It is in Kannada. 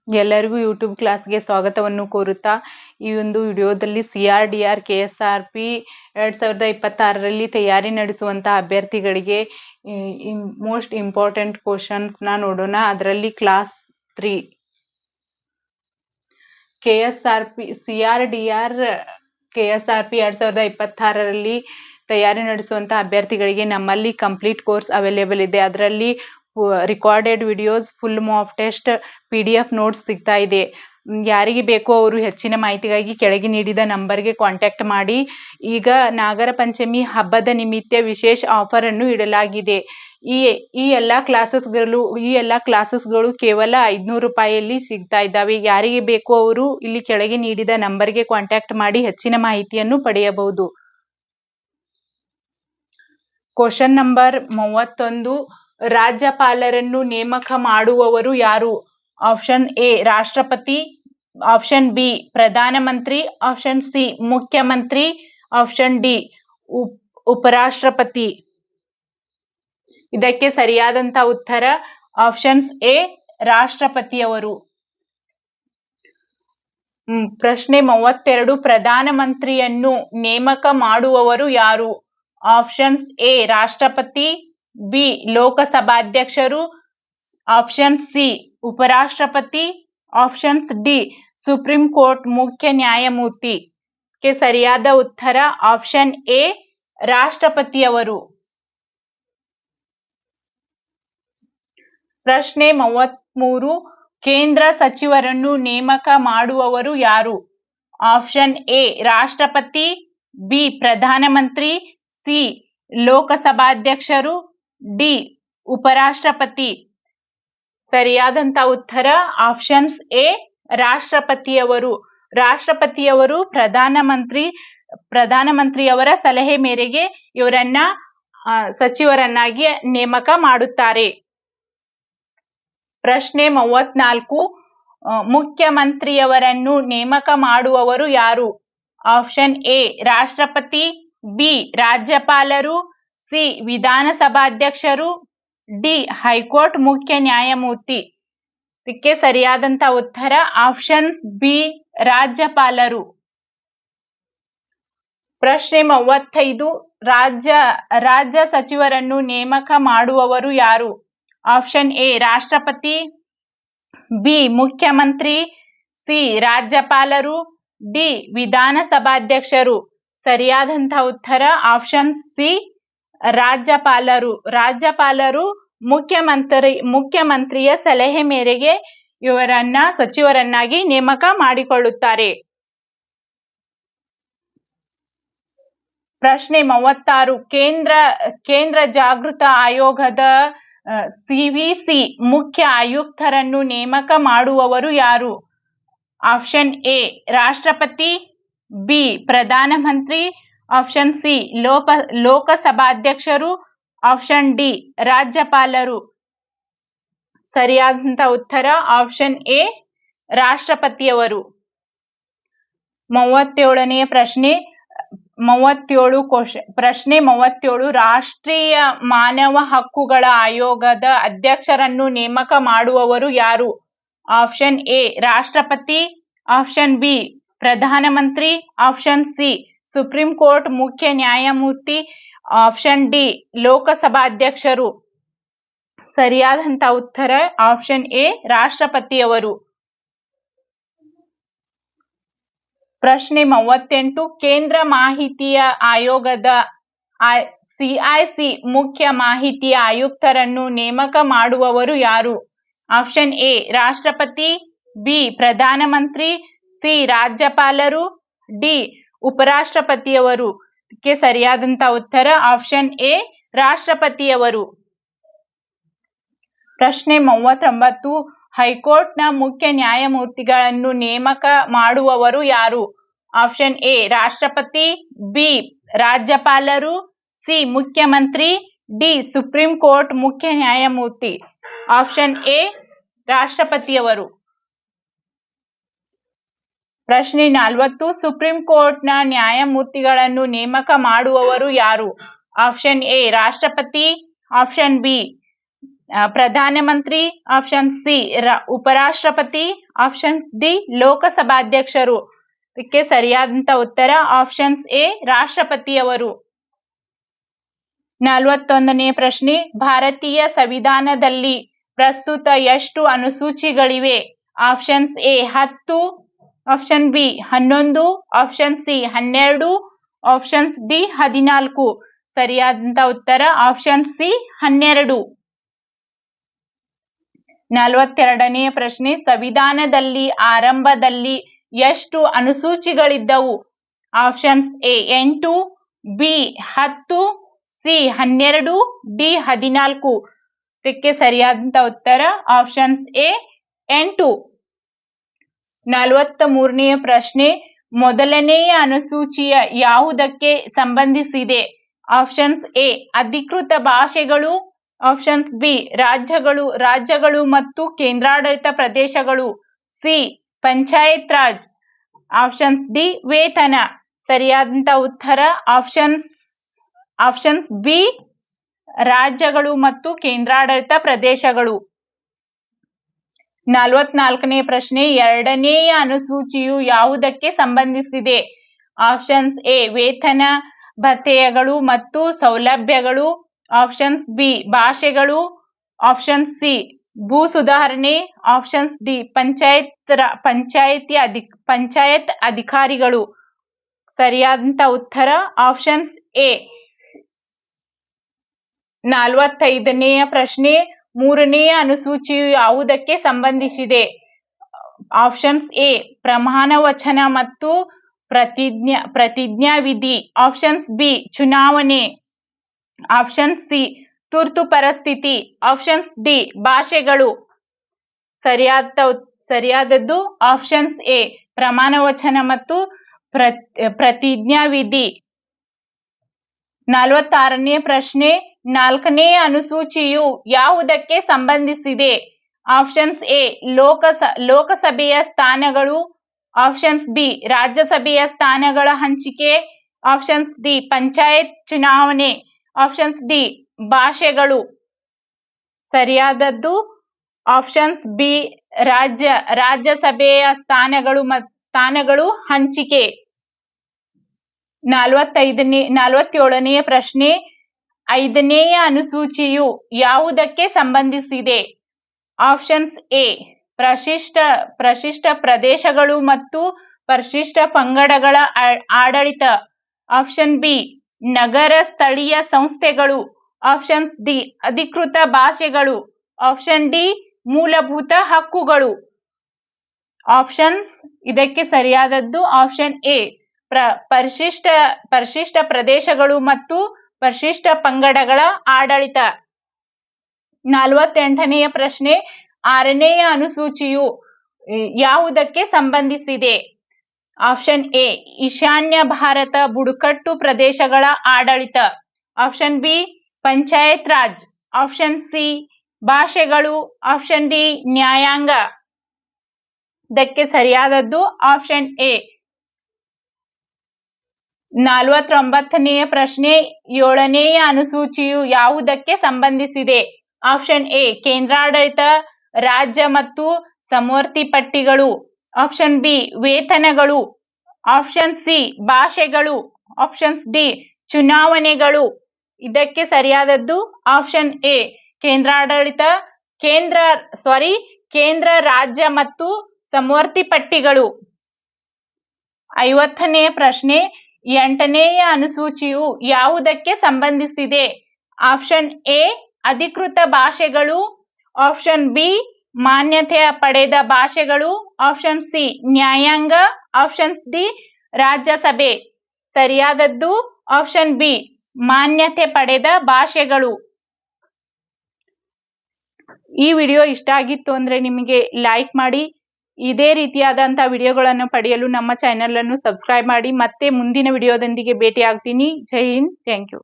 ಎಲ್ಲರಿಗೂ ಯೂಟ್ಯೂಬ್ ಕ್ಲಾಸ್ಗೆ ಸ್ವಾಗತವನ್ನು ಕೋರುತ್ತಾ ಈ ಒಂದು ವಿಡಿಯೋದಲ್ಲಿ CRDR KSRP 2026ರಲ್ಲಿ ತಯಾರಿ ನಡೆಸುವಂತಹ ಅಭ್ಯರ್ಥಿಗಳಿಗೆ ಮೋಸ್ಟ್ ಇಂಪಾರ್ಟೆಂಟ್ ಕ್ವಶನ್ಸ್ ನೋಡೋಣ. ಅದರಲ್ಲಿ ಕ್ಲಾಸ್ 3 CRDR KSRP 2026ರಲ್ಲಿ ತಯಾರಿ ನಡೆಸುವಂತಹ ಅಭ್ಯರ್ಥಿಗಳಿಗೆ ನಮ್ಮಲ್ಲಿ ಕಂಪ್ಲೀಟ್ ಕೋರ್ಸ್ ಅವೈಲೇಬಲ್ ಇದೆ. ಅದರಲ್ಲಿ recorded videos, full mock test, PDF notes ಸಿಗ್ತಾ ಇದೆ. ಯಾರಿಗೆ ಬೇಕೋ ಅವರು ಹೆಚ್ಚಿನ ಮಾಹಿತಿಗಾಗಿ ಕೆಳಗೆ ನೀಡಿದ ನಂಬರ್ಗೆ ಕಾಂಟ್ಯಾಕ್ಟ್ ಮಾಡಿ. ಈಗ ನಾಗರ ಪಂಚಮಿ ಹಬ್ಬದ ನಿಮಿತ್ತ ವಿಶೇಷ ಆಫರ್ ಅನ್ನು ಇಡಲಾಗಿದೆ. ಈ ಎಲ್ಲ ಕ್ಲಾಸಸ್ಗಳು ಕೇವಲ 500 ರೂಪಾಯಿಯಲ್ಲಿ ಸಿಗ್ತಾ ಇದ್ದಾವೆ. ಯಾರಿಗೆ ಬೇಕೋ ಅವರು ಇಲ್ಲಿ ಕೆಳಗೆ ನೀಡಿದ ನಂಬರ್ಗೆ ಕಾಂಟ್ಯಾಕ್ಟ್ ಮಾಡಿ ಹೆಚ್ಚಿನ ಮಾಹಿತಿಯನ್ನು ಪಡೆಯಬಹುದು. ಕ್ವಶನ್ ನಂಬರ್ 31, ರಾಜ್ಯಪಾಲರನ್ನು ನೇಮಕ ಮಾಡುವವರು ಯಾರು? ಆಪ್ಷನ್ ಎ ರಾಷ್ಟ್ರಪತಿ, ಆಪ್ಷನ್ ಬಿ ಪ್ರಧಾನಮಂತ್ರಿ, ಆಪ್ಷನ್ ಸಿ ಮುಖ್ಯಮಂತ್ರಿ, ಆಪ್ಷನ್ ಡಿ ಉಪರಾಷ್ಟ್ರಪತಿ. ಇದಕ್ಕೆ ಸರಿಯಾದಂತ ಉತ್ತರ ಆಪ್ಷನ್ಸ್ ಎ ರಾಷ್ಟ್ರಪತಿಯವರು. ಪ್ರಶ್ನೆ 32, ಪ್ರಧಾನಮಂತ್ರಿಯನ್ನು ನೇಮಕ ಮಾಡುವವರು ಯಾರು? ಆಪ್ಷನ್ಸ್ ಎ ರಾಷ್ಟ್ರಪತಿ, ಬಿ ಲೋಕಸಭಾಧ್ಯಕ್ಷರು, ಆಪ್ಷನ್ ಸಿ ಉಪರಾಷ್ಟ್ರಪತಿ, ಆಪ್ಷನ್ಸ್ ಡಿ ಸುಪ್ರೀಂ ಕೋರ್ಟ್ ಮುಖ್ಯ ನ್ಯಾಯಮೂರ್ತಿ. ಕ್ಕೆ ಸರಿಯಾದ ಉತ್ತರ ಆಪ್ಷನ್ ಎ ರಾಷ್ಟ್ರಪತಿಯವರು. ಪ್ರಶ್ನೆ 33, ಕೇಂದ್ರ ಸಚಿವರನ್ನು ನೇಮಕ ಮಾಡುವವರು ಯಾರು? ಆಪ್ಷನ್ ಎ ರಾಷ್ಟ್ರಪತಿ, ಬಿ ಪ್ರಧಾನಮಂತ್ರಿ, ಸಿ ಲೋಕಸಭಾಧ್ಯಕ್ಷರು, ಡಿ ಉಪರಾಷ್ಟ್ರಪತಿ. ಸರಿಯಾದಂತ ಉತ್ತರ ಆಪ್ಷನ್ಸ್ ಎ ರಾಷ್ಟ್ರಪತಿಯವರು. ರಾಷ್ಟ್ರಪತಿಯವರು ಪ್ರಧಾನಮಂತ್ರಿಯವರ ಸಲಹೆ ಮೇರೆಗೆ ಇವರನ್ನ ಸಚಿವರನ್ನಾಗಿ ನೇಮಕ ಮಾಡುತ್ತಾರೆ. ಪ್ರಶ್ನೆ 34, ಮುಖ್ಯಮಂತ್ರಿಯವರನ್ನು ನೇಮಕ ಮಾಡುವವರು ಯಾರು? ಆಪ್ಷನ್ ಎ ರಾಷ್ಟ್ರಪತಿ, ಬಿ ರಾಜ್ಯಪಾಲರು, ಸಿ ವಿಧಾನಸಭಾಧ್ಯಕ್ಷರು, ಡಿ ಹೈಕೋರ್ಟ್ ಮುಖ್ಯ ನ್ಯಾಯಮೂರ್ತಿ. ಇದಕ್ಕೆ ಸರಿಯಾದಂತ ಉತ್ತರ ಆಪ್ಷನ್ಸ್ ಬಿ ರಾಜ್ಯಪಾಲರು. ಪ್ರಶ್ನೆ 35, ರಾಜ್ಯ ಸಚಿವರನ್ನು ನೇಮಕ ಮಾಡುವವರು ಯಾರು? ಆಪ್ಷನ್ ಎ ರಾಷ್ಟ್ರಪತಿ, ಬಿ ಮುಖ್ಯಮಂತ್ರಿ, ಸಿ ರಾಜ್ಯಪಾಲರು, ಡಿ ವಿಧಾನಸಭಾಧ್ಯಕ್ಷರು. ಸರಿಯಾದಂತ ಉತ್ತರ ಆಪ್ಷನ್ ಸಿ ರಾಜ್ಯಪಾಲರು. ರಾಜ್ಯಪಾಲರು ಮುಖ್ಯಮಂತ್ರಿಯ ಸಲಹೆ ಮೇರೆಗೆ ಇವರನ್ನ ಸಚಿವರನ್ನಾಗಿ ನೇಮಕ ಮಾಡಿಕೊಳ್ಳುತ್ತಾರೆ. ಪ್ರಶ್ನೆ 36, ಕೇಂದ್ರ ಜಾಗೃತ ಆಯೋಗದ CVC ಮುಖ್ಯ ಆಯುಕ್ತರನ್ನು ನೇಮಕ ಮಾಡುವವರು ಯಾರು? ಆಪ್ಷನ್ ಎ ರಾಷ್ಟ್ರಪತಿ, ಬಿ ಪ್ರಧಾನಮಂತ್ರಿ, ಆಪ್ಷನ್ ಸಿ ಲೋಕಸಭಾಧ್ಯಕ್ಷರು, ಆಪ್ಷನ್ ಡಿ ರಾಜ್ಯಪಾಲರು. ಸರಿಯಾದಂತ ಉತ್ತರ ಆಪ್ಷನ್ ಎ ರಾಷ್ಟ್ರಪತಿಯವರು. 37ನೇ ಪ್ರಶ್ನೆ 37, ರಾಷ್ಟ್ರೀಯ ಮಾನವ ಹಕ್ಕುಗಳ ಆಯೋಗದ ಅಧ್ಯಕ್ಷರನ್ನು ನೇಮಕ ಮಾಡುವವರು ಯಾರು? ಆಪ್ಷನ್ ಎ ರಾಷ್ಟ್ರಪತಿ, ಆಪ್ಷನ್ ಬಿ ಪ್ರಧಾನಮಂತ್ರಿ, ಆಪ್ಷನ್ ಸಿ ಸುಪ್ರೀಂ ಕೋರ್ಟ್ ಮುಖ್ಯ ನ್ಯಾಯಮೂರ್ತಿ, ಆಪ್ಷನ್ ಡಿ ಲೋಕಸಭಾಧ್ಯಕ್ಷರು. ಸರಿಯಾದಂತ ಉತ್ತರ ಆಪ್ಷನ್ ಎ ರಾಷ್ಟ್ರಪತಿಯವರು. ಪ್ರಶ್ನೆ 38, ಕೇಂದ್ರ ಮಾಹಿತಿಯ ಆಯೋಗದ CIC ಮುಖ್ಯ ಮಾಹಿತಿ ಆಯುಕ್ತರನ್ನು ನೇಮಕ ಮಾಡುವವರು ಯಾರು? ಆಪ್ಷನ್ ಎ ರಾಷ್ಟ್ರಪತಿ, ಬಿ ಪ್ರಧಾನಮಂತ್ರಿ, ಸಿ ರಾಜ್ಯಪಾಲರು, ಡಿ ಉಪರಾಷ್ಟ್ರಪತಿಯವರು. ಇದಕ್ಕೆ ಸರಿಯಾದಂತ ಉತ್ತರ ಆಪ್ಷನ್ ಎ ರಾಷ್ಟ್ರಪತಿಯವರು. ಪ್ರಶ್ನೆ 39, ಹೈಕೋರ್ಟ್ನ ಮುಖ್ಯ ನ್ಯಾಯಮೂರ್ತಿಗಳನ್ನು ನೇಮಕ ಮಾಡುವವರು ಯಾರು? ಆಪ್ಷನ್ ಎ ರಾಷ್ಟ್ರಪತಿ, ಬಿ ರಾಜ್ಯಪಾಲರು, ಸಿ ಮುಖ್ಯಮಂತ್ರಿ, ಡಿ ಸುಪ್ರೀಂ ಕೋರ್ಟ್ ಮುಖ್ಯ ನ್ಯಾಯಮೂರ್ತಿ. ಆಪ್ಷನ್ ಎ ರಾಷ್ಟ್ರಪತಿಯವರು. ಪ್ರಶ್ನೆ 40, ಸುಪ್ರೀಂ ಕೋರ್ಟ್ನ ನ್ಯಾಯಮೂರ್ತಿಗಳನ್ನು ನೇಮಕ ಮಾಡುವವರು ಯಾರು? ಆಪ್ಷನ್ ಎ ರಾಷ್ಟ್ರಪತಿ, ಆಪ್ಷನ್ ಬಿ ಪ್ರಧಾನಮಂತ್ರಿ, ಆಪ್ಷನ್ ಸಿ ಉಪರಾಷ್ಟ್ರಪತಿ, ಆಪ್ಷನ್ ಡಿ ಲೋಕಸಭಾಧ್ಯಕ್ಷರು. ಇದಕ್ಕೆ ಸರಿಯಾದಂತ ಉತ್ತರ ಆಪ್ಷನ್ಸ್ ಎ ರಾಷ್ಟ್ರಪತಿಯವರು. 41ನೇ ಪ್ರಶ್ನೆ, ಭಾರತೀಯ ಸಂವಿಧಾನದಲ್ಲಿ ಪ್ರಸ್ತುತ ಎಷ್ಟು ಅನುಸೂಚಿಗಳಿವೆ? Options A 10, option B 11, option C 12, options D 14. ಸರಿಯಾದಂತ ಉತ್ತರ ಆಪ್ಷನ್ ಸಿ 12. 42ನೇ ಪ್ರಶ್ನೆ, ಸಂವಿಧಾನದಲ್ಲಿ ಆರಂಭದಲ್ಲಿ ಎಷ್ಟು ಅನುಸೂಚಿಗಳಿದ್ದವು? Options A 8, B 10, C 12, D 14. ಇದಕ್ಕೆ ಸರಿಯಾದಂತ ಉತ್ತರ ಆಪ್ಷನ್ಸ್ ಎ 8. 43ನೇ ಪ್ರಶ್ನೆ, ಮೊದಲನೆಯ ಅನುಸೂಚಿಯ ಯಾವುದಕ್ಕೆ ಸಂಬಂಧಿಸಿದೆ? ಆಪ್ಷನ್ಸ್ ಎ ಅಧಿಕೃತ ಭಾಷೆಗಳು, ಆಪ್ಷನ್ಸ್ ಬಿ ರಾಜ್ಯಗಳು ಮತ್ತು ಕೇಂದ್ರಾಡಳಿತ ಪ್ರದೇಶಗಳು, C panchayat Raj, options D ವೇತನ. ಸರಿಯಾದಂತ ಉತ್ತರ ಆಪ್ಷನ್ಸ್ ಬಿ ರಾಜ್ಯಗಳು ಮತ್ತು ಕೇಂದ್ರಾಡಳಿತ ಪ್ರದೇಶಗಳು. 44ನೇ ಪ್ರಶ್ನೆ, ಎರಡನೆಯ ಅನುಸೂಚಿಯು ಯಾವುದಕ್ಕೆ ಸಂಬಂಧಿಸಿದೆ? ಆಪ್ಷನ್ಸ್ ಎ ವೇತನ ಭತ್ಯೆಗಳು ಮತ್ತು ಸೌಲಭ್ಯಗಳು, ಆಪ್ಷನ್ಸ್ ಬಿ ಭಾಷೆಗಳು, ಆಪ್ಷನ್ ಸಿ ಭೂ ಸುಧಾರಣೆ, ಆಪ್ಷನ್ಸ್ ಡಿ ಪಂಚಾಯತ್ ಅಧಿಕಾರಿಗಳು. ಸರಿಯಾದಂತ ಉತ್ತರ ಆಪ್ಷನ್ಸ್ ಎ. 45ನೇ ಪ್ರಶ್ನೆ, ಮೂರನೆಯ ಅನುಸೂಚಿಯು ಯಾವುದಕ್ಕೆ ಸಂಬಂಧಿಸಿದೆ? ಆಪ್ಷನ್ಸ್ ಎ ಪ್ರಮಾಣ ವಚನ ಮತ್ತು ಪ್ರತಿಜ್ಞಾವಿಧಿ, ಆಪ್ಷನ್ಸ್ ಬಿ ಚುನಾವಣೆ, ಆಪ್ಷನ್ ಸಿ ತುರ್ತು ಪರಿಸ್ಥಿತಿ, ಆಪ್ಷನ್ಸ್ ಡಿ ಭಾಷೆಗಳು. ಸರಿಯಾದದ್ದು ಆಪ್ಷನ್ಸ್ ಎ ಪ್ರಮಾಣ ವಚನ ಮತ್ತು ಪ್ರತಿಜ್ಞಾವಿಧಿ. 46ನೇ ಪ್ರಶ್ನೆ, ನಾಲ್ಕನೇ ಅನುಸೂಚಿಯು ಯಾವುದಕ್ಕೆ ಸಂಬಂಧಿಸಿದೆ? ಆಪ್ಷನ್ಸ್ ಎ ಲೋಕಸಭೆಯ ಸ್ಥಾನಗಳು, ಆಪ್ಷನ್ಸ್ ಬಿ ರಾಜ್ಯಸಭೆಯ ಸ್ಥಾನಗಳ ಹಂಚಿಕೆ, ಆಪ್ಷನ್ಸ್ ಡಿ ಪಂಚಾಯತ್ ಚುನಾವಣೆ, ಆಪ್ಷನ್ಸ್ ಡಿ ಭಾಷೆಗಳು. ಸರಿಯಾದದ್ದು ಆಪ್ಷನ್ಸ್ ಬಿ ರಾಜ್ಯಸಭೆಯ ಸ್ಥಾನಗಳು ಹಂಚಿಕೆ. 47ನೇ ಪ್ರಶ್ನೆ, ಐದನೆಯ ಅನುಸೂಚಿಯು ಯಾವುದಕ್ಕೆ ಸಂಬಂಧಿಸಿದೆ? ಆಪ್ಷನ್ಸ್ ಎ ಪರಿಶಿಷ್ಟ ಪ್ರದೇಶಗಳು ಮತ್ತು ಪರಿಶಿಷ್ಟ ಪಂಗಡಗಳ ಆಡಳಿತ, ಆಪ್ಷನ್ ಬಿ ನಗರ ಸ್ಥಳೀಯ ಸಂಸ್ಥೆಗಳು, ಆಪ್ಷನ್ಸ್ ಡಿ ಅಧಿಕೃತ ಭಾಷೆಗಳು, ಆಪ್ಷನ್ ಡಿ ಮೂಲಭೂತ ಹಕ್ಕುಗಳು. ಇದಕ್ಕೆ ಸರಿಯಾದದ್ದು ಆಪ್ಷನ್ ಎ ಪರಿಶಿಷ್ಟ ಪ್ರದೇಶಗಳು ಮತ್ತು ಪರಿಶಿಷ್ಟ ಪಂಗಡಗಳ ಆಡಳಿತ. 48ನೇ ಪ್ರಶ್ನೆ, ಆರನೆಯ ಅನುಸೂಚಿಯು ಯಾವುದಕ್ಕೆ ಸಂಬಂಧಿಸಿದೆ? ಆಪ್ಷನ್ ಎ ಈಶಾನ್ಯ ಭಾರತ ಬುಡಕಟ್ಟು ಪ್ರದೇಶಗಳ ಆಡಳಿತ, option B panchayat Raj, option C ಭಾಷೆಗಳು, ಆಪ್ಷನ್ ಡಿ ನ್ಯಾಯಾಂಗ. ಇದಕ್ಕೆ ಸರಿಯಾದದ್ದು ಆಪ್ಷನ್ ಎ. 49ನೇ ಪ್ರಶ್ನೆ, ಏಳನೆಯ ಅನುಸೂಚಿಯು ಯಾವುದಕ್ಕೆ ಸಂಬಂಧಿಸಿದೆ? ಆಪ್ಷನ್ ಎ ಕೇಂದ್ರಾಡಳಿತ ರಾಜ್ಯ ಮತ್ತು ಸಮವರ್ತಿ ಪಟ್ಟಿಗಳು, ಆಪ್ಷನ್ ಬಿ ವೇತನಗಳು, ಆಪ್ಷನ್ ಸಿ ಭಾಷೆಗಳು, ಆಪ್ಷನ್ಸ್ ಡಿ ಚುನಾವಣೆಗಳು. ಇದಕ್ಕೆ ಸರಿಯಾದದ್ದು ಆಪ್ಷನ್ ಎ ಕೇಂದ್ರ ರಾಜ್ಯ ಮತ್ತು ಸಮವರ್ತಿ ಪಟ್ಟಿಗಳು. 50ನೇ ಪ್ರಶ್ನೆ, ಎಂಟನೆಯ ಅನುಸೂಚಿಯು ಯಾವುದಕ್ಕೆ ಸಂಬಂಧಿಸಿದೆ? ಆಪ್ಷನ್ ಎ ಅಧಿಕೃತ ಭಾಷೆಗಳು, ಆಪ್ಷನ್ ಬಿ ಮಾನ್ಯತೆ ಪಡೆದ ಭಾಷೆಗಳು, ಆಪ್ಷನ್ ಸಿ ನ್ಯಾಯಾಂಗ, ಆಪ್ಷನ್ ಡಿ ರಾಜ್ಯಸಭೆ. ಸರಿಯಾದದ್ದು ಆಪ್ಷನ್ ಬಿ ಮಾನ್ಯತೆ ಪಡೆದ ಭಾಷೆಗಳು. ಈ ವಿಡಿಯೋ ಇಷ್ಟ ಆಗಿತ್ತು ಅಂದ್ರೆ ನಿಮಗೆ ಲೈಕ್ ಮಾಡಿ. ಇದೇ ರೀತಿಯಾದಂತಹ ವಿಡಿಯೋಗಳನ್ನು ಪಡೆಯಲು ನಮ್ಮ ಚಾನೆಲ್ ಅನ್ನು ಸಬ್ಸ್ಕ್ರೈಬ್ ಮಾಡಿ. ಮತ್ತೆ ಮುಂದಿನ ವಿಡಿಯೋದೊಂದಿಗೆ ಭೇಟಿ ಆಗ್ತೀನಿ. ಜೈ ಹಿಂದ್, ಥ್ಯಾಂಕ್ ಯು.